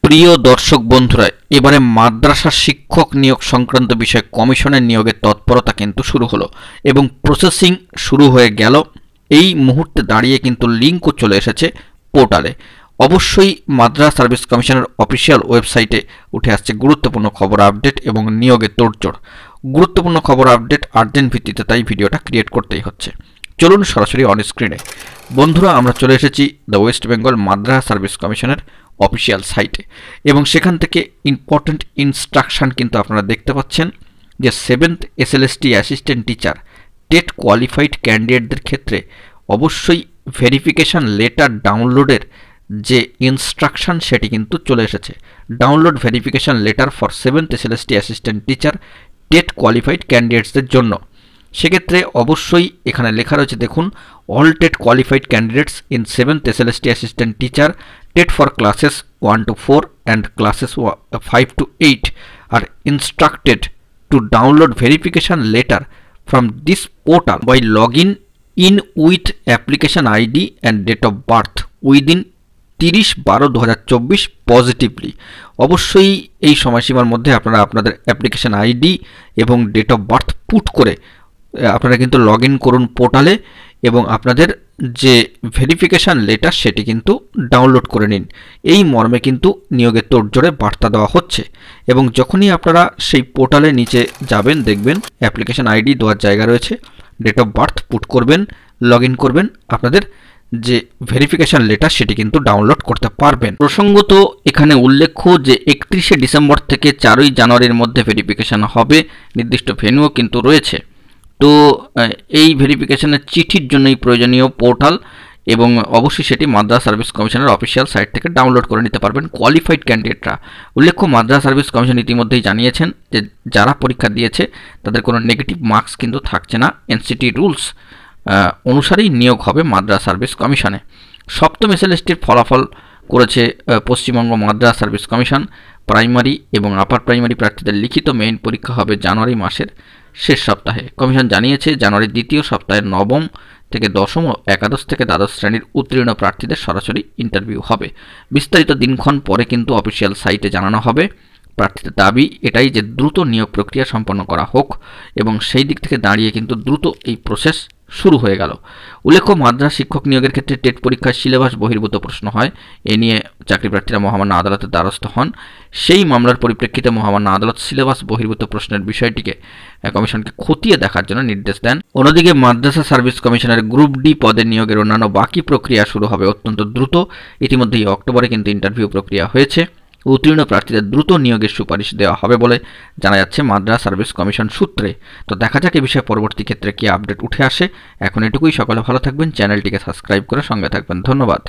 প্রিয় দর্শক বন্ধুরা, এবারে মাদ্রাসা শিক্ষক নিয়োগ সংক্রান্ত বিষয়ে কমিশনের নিয়োগের তৎপরতা কিন্তু শুরু হলো এবং প্রসেসিং শুরু হয়ে গেল। এই মুহূর্তে দাঁড়িয়ে কিন্তু লিঙ্কও চলে এসেছে পোর্টালে। অবশ্যই মাদ্রাসা সার্ভিস কমিশনের অফিসিয়াল ওয়েবসাইটে উঠে আসছে গুরুত্বপূর্ণ খবর আপডেট এবং নিয়োগের তোড়জোড়। গুরুত্বপূর্ণ খবর আপডেট আর্জেন্ট ভিত্তিতে, তাই ভিডিওটা ক্রিয়েট করতেই হচ্ছে। চলুন সরাসরি অন স্ক্রিনে। বন্ধুরা, আমরা চলে এসেছি the West Bengal Madrasa service কমিশনের অফিসিয়াল সাইটে এবং সেখান থেকে ইম্পর্টেন্ট ইনস্ট্রাকশান কিন্তু আপনারা দেখতে পাচ্ছেন যে 7th SLST assistant teacher TET qualified ক্যান্ডিডেটদের ক্ষেত্রে অবশ্যই ভেরিফিকেশান লেটার ডাউনলোডের যে ইনস্ট্রাকশান সেটি কিন্তু চলে এসেছে। Download verification letter for 7th SLST assistant teacher TET qualified ক্যান্ডিডেটসদের জন্য। সেক্ষেত্রে অবশ্যই এখানে লেখা রয়েছে, দেখুন, all TET qualified candidates in 7th SLST assistant teacher TET for classes 1 to 4 and classes 5 to 8 are instructed to download verification letter from this portal by logging in with application ID and date of birth within 30/12/2024 positively. অবশ্যই এই সময়সীমার মধ্যে আপনারা আপনাদের application ID এবং date of birth put করে আপনারা কিন্তু লগ ইন করুন পোর্টালে এবং আপনাদের যে ভেরিফিকেশান লেটার সেটি কিন্তু ডাউনলোড করে নিন। এই মর্মে কিন্তু নিয়োগের তোড়জোড়ে বার্তা দেওয়া হচ্ছে এবং যখনই আপনারা সেই পোর্টালে নিচে যাবেন, দেখবেন অ্যাপ্লিকেশন আইডি দেওয়ার জায়গা রয়েছে, ডেট অফ বার্থ পুট করবেন, লগ ইন করবেন, আপনাদের যে ভেরিফিকেশান লেটার সেটি কিন্তু ডাউনলোড করতে পারবেন। প্রসঙ্গত এখানে উল্লেখ্য যে 31শে ডিসেম্বর থেকে 4ই জানুয়ারির মধ্যে ভেরিফিকেশান হবে, নির্দিষ্ট ভেন্যুও কিন্তু রয়েছে। তো এই ভেরিফিকেশানের চিঠির জন্যই প্রয়োজনীয় পোর্টাল এবং অবশ্যই সেটি মাদ্রাসা সার্ভিস কমিশনের অফিসিয়াল সাইট থেকে ডাউনলোড করে নিতে পারবেন কোয়ালিফাইড ক্যান্ডিডেটরা। উল্লেখ্য, মাদ্রাসা সার্ভিস কমিশন ইতিমধ্যেই জানিয়েছেন যে যারা পরীক্ষা দিয়েছে তাদের কোনো নেগেটিভ মার্কস কিন্তু থাকছে না। এনসিটি রুলস অনুসারেই নিয়োগ হবে মাদ্রাসা সার্ভিস কমিশনে। 7ম SLSTর ফলাফল করেছে পশ্চিমবঙ্গ মাদ্রাসা সার্ভিস কমিশন। প্রাইমারি এবং আপার প্রাইমারি প্রার্থীদের লিখিত মেইন পরীক্ষা হবে জানুয়ারি মাসের শেষ সপ্তাহে। কমিশন জানিয়েছে জানুয়ারির দ্বিতীয় সপ্তাহে 9ম থেকে 10ম ও একাদশ থেকে দ্বাদশ শ্রেণীর উত্তীর্ণ প্রার্থীদের সরাসরি ইন্টারভিউ হবে। বিস্তারিত দিনক্ষণ পরে কিন্তু অফিসিয়াল সাইটে জানানো হবে। প্রার্থীদের দাবি এটাই যে দ্রুত নিয়োগ প্রক্রিয়া সম্পন্ন করা হোক এবং সেই দিক থেকে দাঁড়িয়ে কিন্তু দ্রুত এই প্রসেস শুরু হয়ে গেল। উল্লেখ্য, মাদ্রাসা শিক্ষক নিয়োগের ক্ষেত্রে টেট পরীক্ষায় সিলেবাস বহির্ভূত প্রশ্ন হয়। এ নিয়ে চাকরি প্রার্থীরা মহামান্য আদালতের দ্বারস্থ হন। সেই মামলার পরিপ্রেক্ষিতে মহামান্য আদালত সিলেবাস বহির্ভূত প্রশ্নের বিষয়টিকে কমিশনকে খতিয়ে দেখার জন্য নির্দেশ দেন। অন্যদিকে মাদ্রাসা সার্ভিস কমিশনের গ্রুপ ডি পদে নিয়োগের অন্যান্য বাকি প্রক্রিয়া শুরু হবে অত্যন্ত দ্রুত। ইতিমধ্যেই অক্টোবরে কিন্তু ইন্টারভিউ প্রক্রিয়া হয়েছে। উত্তীর্ণ প্রার্থীদের দ্রুত নিয়োগের সুপারিশ দেওয়া হবে বলে জানা যাচ্ছে মাদ্রাসা সার্ভিস কমিশন সূত্রে। তো দেখা যাক এ বিষয়ে পরবর্তী ক্ষেত্রে কি আপডেট উঠে আসে। এখন এটুকুই। সকলে ভালো থাকবেন, চ্যানেলটিকে সাবস্ক্রাইব করে সঙ্গে থাকবেন। ধন্যবাদ।